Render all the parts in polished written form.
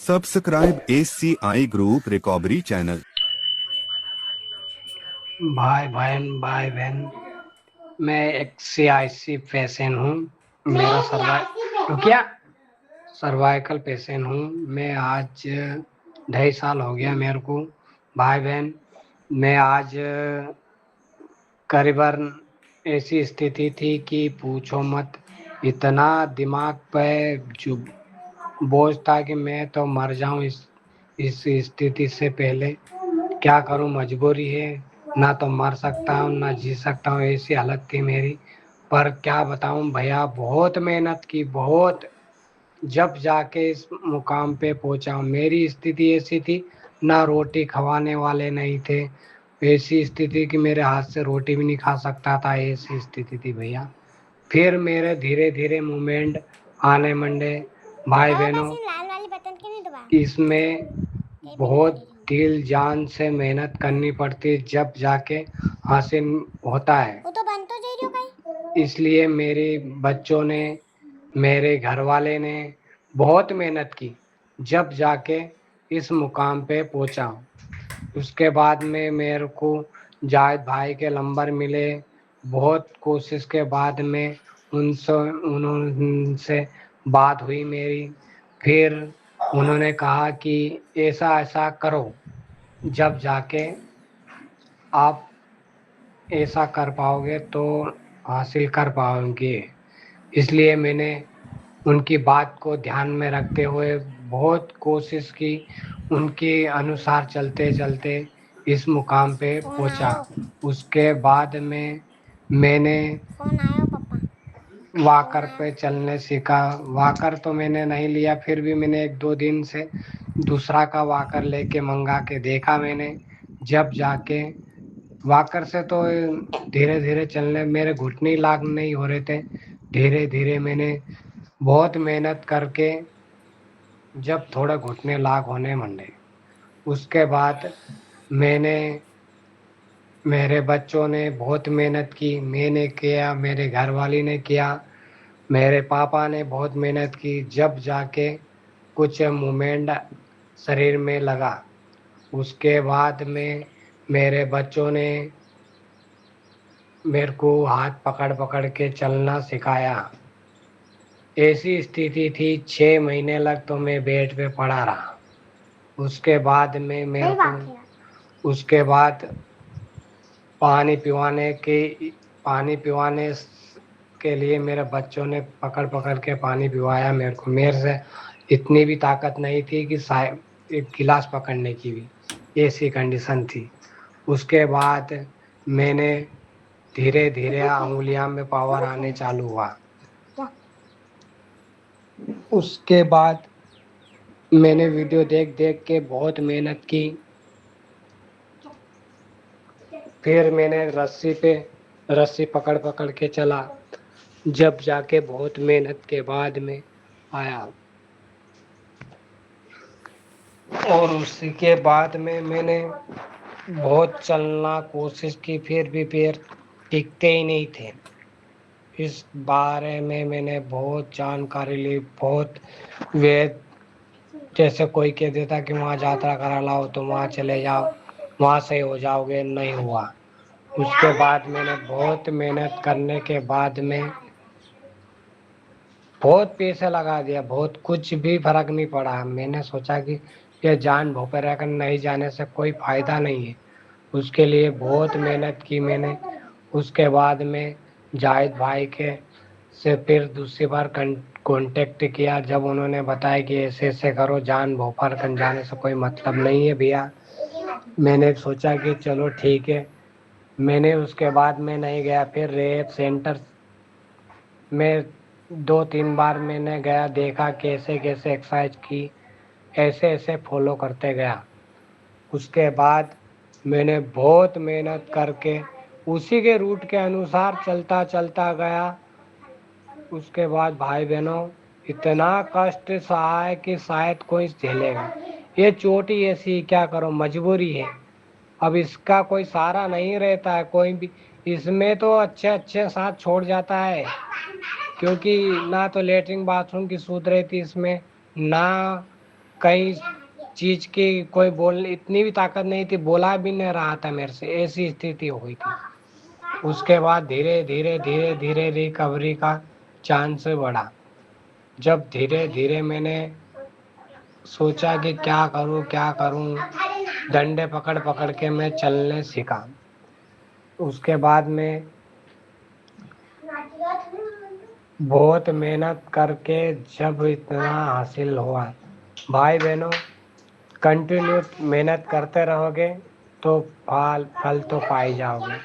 Subscribe SCI group recovery channel. भाई बहन, मैं एक CIC पेशेंट हूँ। मेरा सर्वाइकल पेशेंट हूँ। मैं आज 2.5 साल हो गया मेरे को। भाई बहन, मैं आज करीबन ऐसी स्थिति थी कि पूछो मत। इतना दिमाग पे जो बोझ था कि मैं तो मर जाऊं इस स्थिति से पहले। क्या करूं, मजबूरी है। ना तो मर सकता हूं ना जी सकता हूं, ऐसी हालत थी मेरी। पर क्या बताऊं भैया, बहुत मेहनत की, बहुत। जब जाके इस मुकाम पे पहुंचा हूं। मेरी स्थिति ऐसी थी, ना रोटी खवाने वाले नहीं थे। ऐसी स्थिति कि मेरे हाथ से रोटी भी नहीं खा सकता था, ऐसी स्थिति थी भैया। फिर मेरे धीरे धीरे मूवमेंट आने मंडे। भाई बहनों, लाल वाली बटन क्यों नहीं दबा? इसमें बहुत दिल जान से मेहनत करनी पड़ती है, जब जाके हासिल होता है। वो तो बंद तो जाइयो कहीं। इसलिए मेरे बच्चों ने, मेरे घर वाले ने बहुत मेहनत की, जब जाके इस मुकाम पे पहुंचा। उसके बाद में मेरे को जाहिद भाई के नंबर मिले। बहुत कोशिश के बाद में उनसे बात हुई मेरी। फिर उन्होंने कहा कि ऐसा ऐसा करो, जब जाके आप ऐसा कर पाओगे तो हासिल कर पाओगे। इसलिए मैंने उनकी बात को ध्यान में रखते हुए बहुत कोशिश की। उनके अनुसार चलते चलते इस मुकाम पे फोन पहुंचा। आयो। उसके बाद में मैंने फोन आयो पापा। वॉकर पे चलने सीखा। वॉकर तो मैंने नहीं लिया, फिर भी मैंने 1-2 दिन से दूसरा का वॉकर लेके मंगा के देखा मैंने। जब जाके वॉकर से तो धीरे धीरे चलने मेरे घुटने लाग नहीं हो रहे थे। धीरे धीरे मैंने बहुत मेहनत करके जब थोड़ा घुटने लाग होने मंडे, उसके बाद मैंने, मेरे बच्चों ने बहुत मेहनत की, मैंने किया, मेरे घर वाली ने किया, मेरे पापा ने बहुत मेहनत की, जब जाके कुछ मूवमेंट शरीर में लगा। उसके बाद में मेरे बच्चों ने मेरे को हाथ पकड़ पकड़ के चलना सिखाया। ऐसी स्थिति थी, 6 महीने लग तो मैं बेड पे पड़ा रहा। उसके बाद में मेरे को, उसके बाद पानी पिवाने के पानी पिवाने के लिए मेरे बच्चों ने पकड़ पकड़ के पानी पिवाया मेरे को। मेरे से इतनी भी ताकत नहीं थी कि एक गिलास पकड़ने की भी, ऐसी कंडीशन थी। उसके बाद मैंने धीरे धीरे उंगलियां में पावर आने चालू हुआ। उसके बाद मैंने वीडियो देख देख के बहुत मेहनत की। फिर मैंने रस्सी पकड़ पकड़ के चला, जब जाके बहुत मेहनत के बाद में आया। और उसी के बाद में मैंने बहुत चलना कोशिश की, फिर भी पैर टिकते ही नहीं थे। इस बारे में मैंने बहुत जानकारी ली, बहुत वेद, जैसे कोई कह देता कि वहाँ यात्रा करा लाओ तो वहाँ चले जाओ, वहाँ से हो जाओगे, नहीं हुआ। उसके बाद मैंने बहुत मेहनत करने के बाद में बहुत पैसे लगा दिया, बहुत, कुछ भी फर्क नहीं पड़ा। मैंने सोचा कि ये जान भोपे रहकर नहीं जाने से कोई फायदा नहीं है। उसके लिए बहुत मेहनत की मैंने। उसके बाद में जाहिद भाई के से फिर दूसरी बार कांटेक्ट किया, जब उन्होंने बताया कि ऐसे ऐसे करो, जान भोपाल कर जाने से कोई मतलब नहीं है भैया। मैंने सोचा कि चलो ठीक है। मैंने उसके बाद में नहीं गया। फिर रेप सेंटर में 2-3 बार मैंने गया, देखा कैसे कैसे एक्सरसाइज की, ऐसे ऐसे फॉलो करते गया। उसके बाद मैंने बहुत मेहनत करके उसी के रूट के अनुसार चलता चलता गया। उसके बाद भाई बहनों, इतना कष्ट सहा है कि शायद कोई झेलेगा। ये चोटी ऐसी, क्या करो, मजबूरी है। अब इसका कोई सहारा नहीं रहता है कोई भी। इसमें तो अच्छे अच्छे साथ छोड़ जाता है, क्योंकि ना तो लेटरिन बाथरूम की सुध रहती इसमें, ना कई चीज की कोई बोल इतनी भी ताकत नहीं थी, बोला भी नहीं रहा था मेरे से, ऐसी स्थिति हो गई थी। उसके बाद धीरे धीरे धीरे धीरे रिकवरी का चांस बढ़ा। जब धीरे धीरे मैंने सोचा कि क्या करूं क्या करूं, डंडे पकड़ पकड़ के मैं चलने सीखा। उसके बाद में बहुत मेहनत करके जब इतना हासिल हुआ, भाई बहनों, कंटिन्यू मेहनत करते रहोगे तो फल फल तो पाई जाओगे।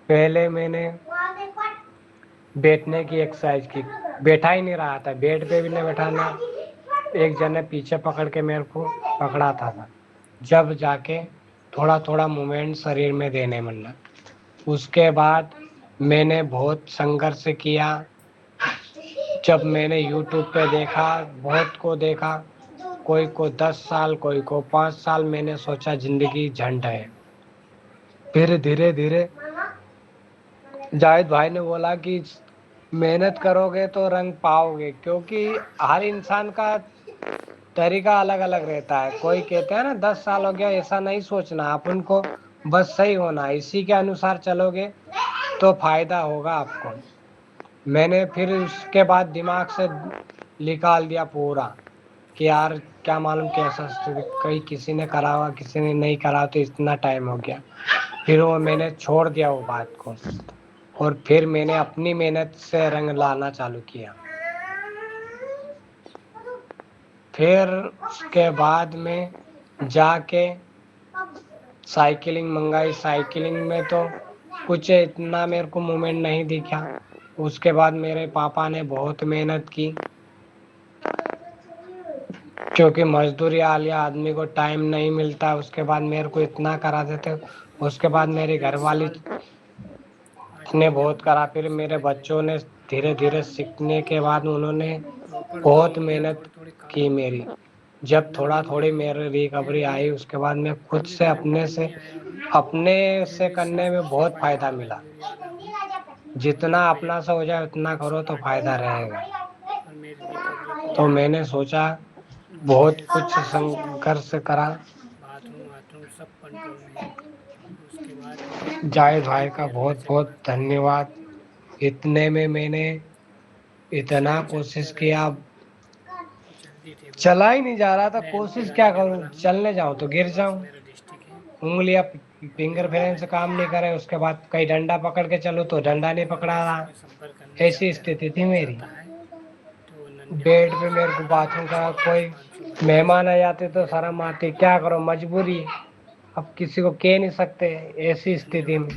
पहले मैंने बैठने की एक्सरसाइज की, बैठा ही नहीं रहा था, बेड पे भी नहीं बैठाना, एक जन ने पीछे पकड़ के मेरे को पकड़ा था। जब जाके थोड़ा थोड़ा मूवमेंट शरीर में देने मिलना। उसके बाद मैंने बहुत संघर्ष किया। जब मैंने YouTube पे देखा, बहुत को देखा, कोई को 10 साल, कोई को 5 साल, मैंने सोचा जिंदगी झंड है। फिर धीरे धीरे जाहिद भाई ने बोला कि मेहनत करोगे तो रंग पाओगे, क्योंकि हर इंसान का तरीका अलग अलग रहता है। कोई कहते हैं ना 10 साल हो गया, ऐसा नहीं सोचना, अपन को बस सही होना, इसी के अनुसार चलोगे तो फायदा होगा आपको। मैंने फिर उसके बाद दिमाग से निकाल दिया पूरा कि यार क्या मालूम कैसा कहीं किसी ने करा हुआ, किसी ने नहीं करा, तो इतना टाइम हो गया। फिर वो मैंने छोड़ दिया वो बात को, और फिर मैंने अपनी मेहनत से रंग लाना चालू किया। फिर उसके बाद में जाके साइकिलिंग मंगाई। साइकिलिंग में तो कुछ इतना मेरे को मूवमेंट नहीं दिखा। उसके बाद मेरे पापा ने बहुत मेहनत की, क्योंकि मजदूरी वाले आदमी को टाइम नहीं मिलता। उसके बाद मेरे को इतना करा देते। उसके बाद मेरे घर वाली ने बहुत करा। फिर मेरे बच्चों ने धीरे धीरे सीखने के बाद उन्होंने बहुत मेहनत की मेरी। जब थोड़ा थोड़ी मेरी रिकवरी आई, उसके बाद मैं खुद से अपने से करने में बहुत फायदा मिला। जितना अपना से हो जाए उतना करो तो फायदा रहेगा। तो मैंने सोचा, बहुत कुछ संघर्ष करा। जाहिद भाई का बहुत बहुत धन्यवाद। इतने में मैंने इतना कोशिश किया, चला ही नहीं जा रहा था। कोशिश क्या करूं, चलने जाऊं तो गिर जाऊं, उंगलियां फिंगर फ्रेम से काम नहीं करे। उसके बाद कहीं डंडा पकड़ के चलो तो डंडा नहीं पकड़ा रहा, ऐसी स्थिति थी मेरी। बेड पे मेरे को बाथरूम का कोई मेहमान आ जाते तो शर्म आती, क्या करो मजबूरी, अब किसी को कह नहीं सकते। ऐसी स्थिति में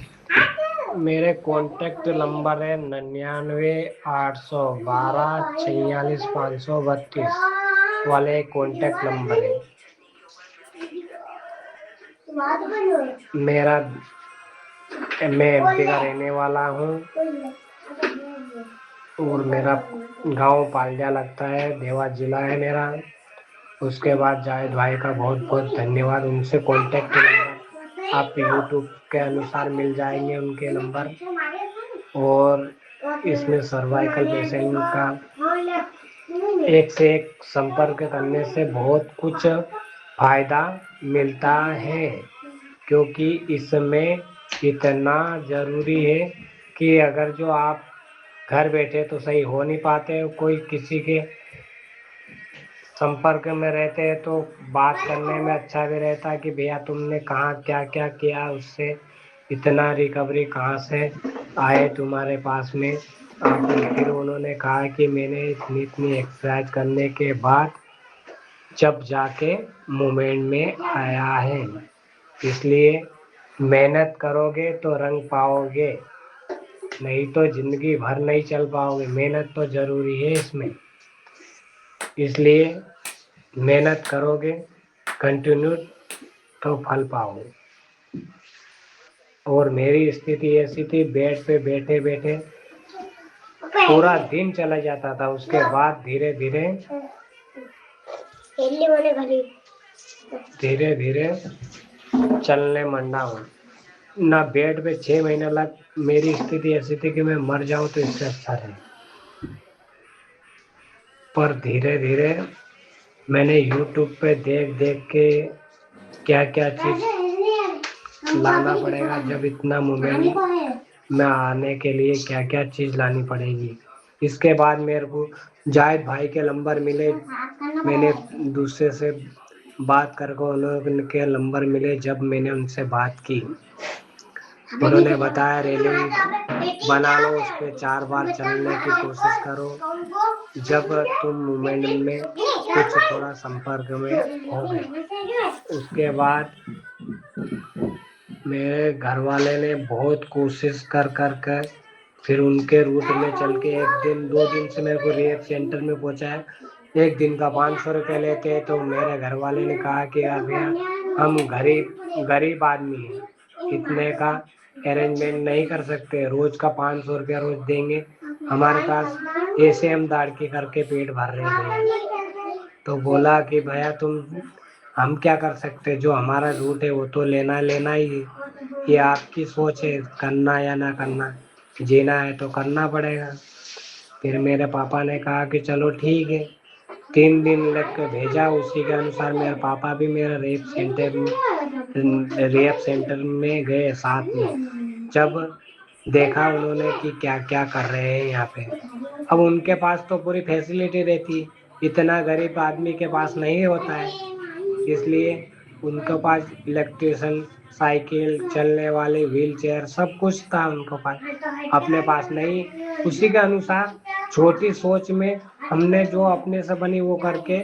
मेरे कॉन्टेक्ट नंबर है 99 812 46 532 वाले कॉन्टेक्ट नंबर है मेरा। मैं एमपी का रहने वाला हूँ और मेरा गांव पालजा लगता है, देवास जिला है मेरा। उसके बाद जाहिद भाई का बहुत बहुत धन्यवाद। उनसे कॉन्टेक्ट नंबर आप यूट्यूब के अनुसार मिल जाएंगे, उनके नंबर। और इसमें सर्वाइकल पेशेंट का एक से एक संपर्क करने से बहुत कुछ फायदा मिलता है, क्योंकि इसमें इतना जरूरी है कि अगर जो आप घर बैठे तो सही हो नहीं पाते, कोई किसी के संपर्क में रहते हैं तो बात करने में अच्छा भी रहता है कि भैया तुमने कहाँ क्या क्या किया, उससे इतना रिकवरी कहाँ से आए तुम्हारे पास में। फिर उन्होंने कहा कि मैंने इतनी इतनी एक्सरसाइज करने के बाद जब जाके मूवमेंट में आया है। इसलिए मेहनत करोगे तो रंग पाओगे, नहीं तो जिंदगी भर नहीं चल पाओगे। मेहनत तो जरूरी है इसमें, इसलिए मेहनत करोगे कंटिन्यू तो फल पाओगे। और मेरी स्थिति ऐसी थी, बेड पे बैठे बैठे पूरा दिन चला जाता था। उसके बाद धीरे धीरे चलने मंडा हूँ ना। बेड पे 6 महीने लग, मेरी स्थिति ऐसी थी कि मैं मर जाऊं तो इससे अच्छा है। पर धीरे धीरे मैंने यूट्यूब पे देख देख के क्या क्या चीज लाना पड़ेगा, जब इतना मूवमेंट में आने के लिए क्या क्या चीज लानी पड़ेगी। इसके बाद मेरे को जाहिद भाई के नंबर मिले, मैंने दूसरे से बात करके उनके नंबर मिले। जब मैंने उनसे बात की, उन्होंने बताया रेलिंग बना लो, उस पर 4 बार चलने की कोशिश करो, जब तुम मूवमेंट में कुछ थोड़ा संपर्क में हो गए। उसके बाद मेरे घर वाले ने बहुत कोशिश कर फिर उनके रूट में चल के 1 दिन 2 दिन से मेरे को रिहैब सेंटर में पहुंचाया। 1 दिन का 500 रुपये लेते, तो मेरे घर वाले ने कहा कि अभी हम गरीब आदमी हैं, इतने का अरेंजमेंट नहीं कर सकते, रोज का 500 रुपया रोज देंगे, हमारे पास ऐसे हम दाड़की करके पेट भर रहे हैं। तो बोला कि भैया हम क्या कर सकते, जो हमारा रूट है वो तो लेना ही है, ये आपकी सोच है, करना या ना करना, जीना है तो करना पड़ेगा। फिर मेरे पापा ने कहा कि चलो ठीक है, 3 दिन लग के भेजा। उसी के अनुसार मेरे पापा भी मेरा रेप सेंटर में गए साथ में। जब देखा उन्होंने कि क्या क्या कर रहे हैं यहाँ पे, अब उनके पास तो पूरी फैसिलिटी रहती, इतना गरीब आदमी के पास नहीं होता है, इसलिए उनके पास इलेक्ट्रिशियन, साइकिल, चलने वाले व्हील चेयर सब कुछ था उनके पास, अपने पास नहीं। उसी के अनुसार छोटी सोच में हमने जो अपने से बनी वो करके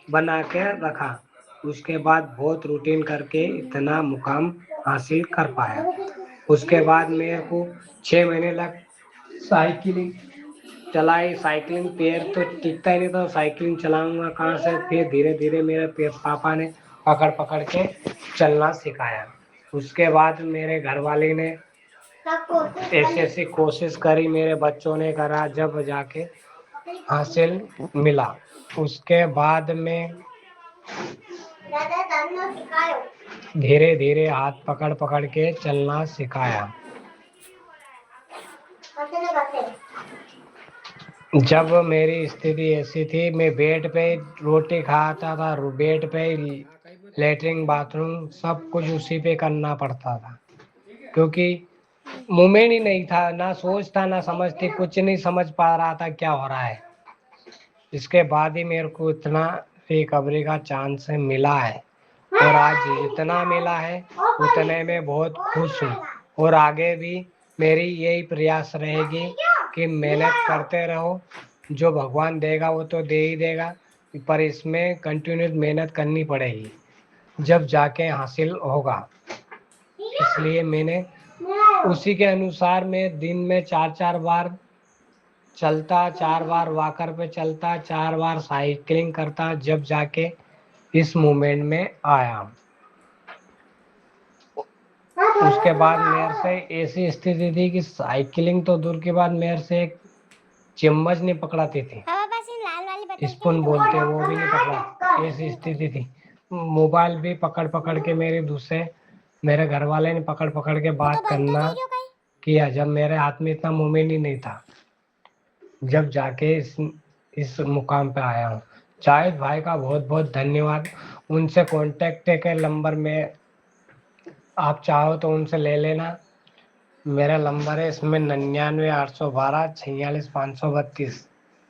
बना के रखा। उसके बाद बहुत रूटीन करके इतना मुकाम हासिल कर पाया। उसके बाद मेरे को 6 महीने लग साइकिलिंग चलाई। साइकिलिंग पैर तो टिकता ही नहीं था, साइकिलिंग चलाऊंगा कहाँ से। फिर धीरे धीरे मेरे पापा ने पकड़ पकड़ के चलना सिखाया। उसके बाद मेरे घर वाले ने ऐसी कोशिश करी, मेरे बच्चों ने करा, जब जाके हासिल मिला। उसके बाद में धीरे धीरे हाथ पकड़ पकड़ के चलना सिखाया। जब मेरी स्थिति ऐसी थी, मैं बेड पे रोटी खाता था, बेड पे लेटरिन बाथरूम सब कुछ उसी पे करना पड़ता था, क्योंकि मूवमेंट ही नहीं था, ना सोच था ना समझ थी, कुछ नहीं समझ पा रहा था क्या हो रहा है। इसके बाद ही मेरे को इतना रिकवरी का चांस मिला है, और आज जितना मिला है उतने में बहुत खुश हूँ। और आगे भी मेरी यही प्रयास रहेगी कि मेहनत करते रहो, जो भगवान देगा वो तो दे ही देगा, पर इसमें कंटिन्यूस मेहनत करनी पड़ेगी, जब जाके हासिल होगा। इसलिए मैंने उसी के अनुसार मैं दिन में 4-4 बार चलता, 4 बार वॉकर पे चलता, 4 बार साइकिलिंग करता, जब जाके इस मूवमेंट में आया। उसके बाद मेरे से ऐसी स्थिति थी कि साइकिलिंग तो दूर की बात, मेरे से एक चम्मच नहीं पकड़ाती थी, लाल वाली बटन स्पून बोलते हैं वो भी नहीं पकड़ा, ऐसी स्थिति थी। मोबाइल भी पकड़ पकड़ के मेरे घर वाले ने पकड़ पकड़ के बात करना किया, जब मेरे हाथ में इतना मूवमेंट ही नहीं था, जब जाके इस मुकाम पे आया हूँ। जाहिद भाई का बहुत बहुत धन्यवाद। उनसे कांटेक्ट के नंबर में आप चाहो तो उनसे ले लेना, मेरा नंबर है इसमें 99 812 46 532,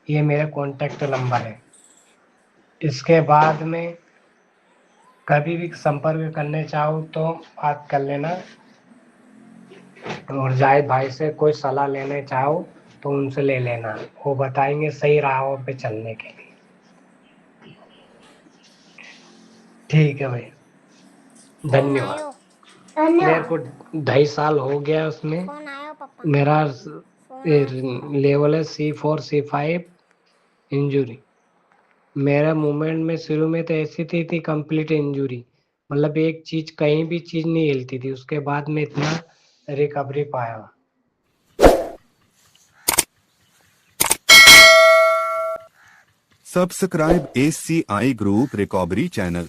ये मेरा कांटेक्ट नंबर है। इसके बाद में कभी भी संपर्क करने चाहो तो बात कर लेना, और जाहिद भाई से कोई सलाह लेने चाहो तो उनसे ले लेना, वो बताएंगे सही राहों पे चलने के लिए। ठीक है भाई, धन्यवाद। मेरे को 2.5 साल हो गया उसमें। कौन आया पापा? मेरा लेवल है C4 C5 इंजरी। मेरा मूवमेंट में शुरू में तो ऐसी थी कंप्लीट इंजरी, मतलब एक चीज कहीं भी चीज नहीं हिलती थी। उसके बाद में इतना रिकवरी पाया। Subscribe ACI group recovery channel.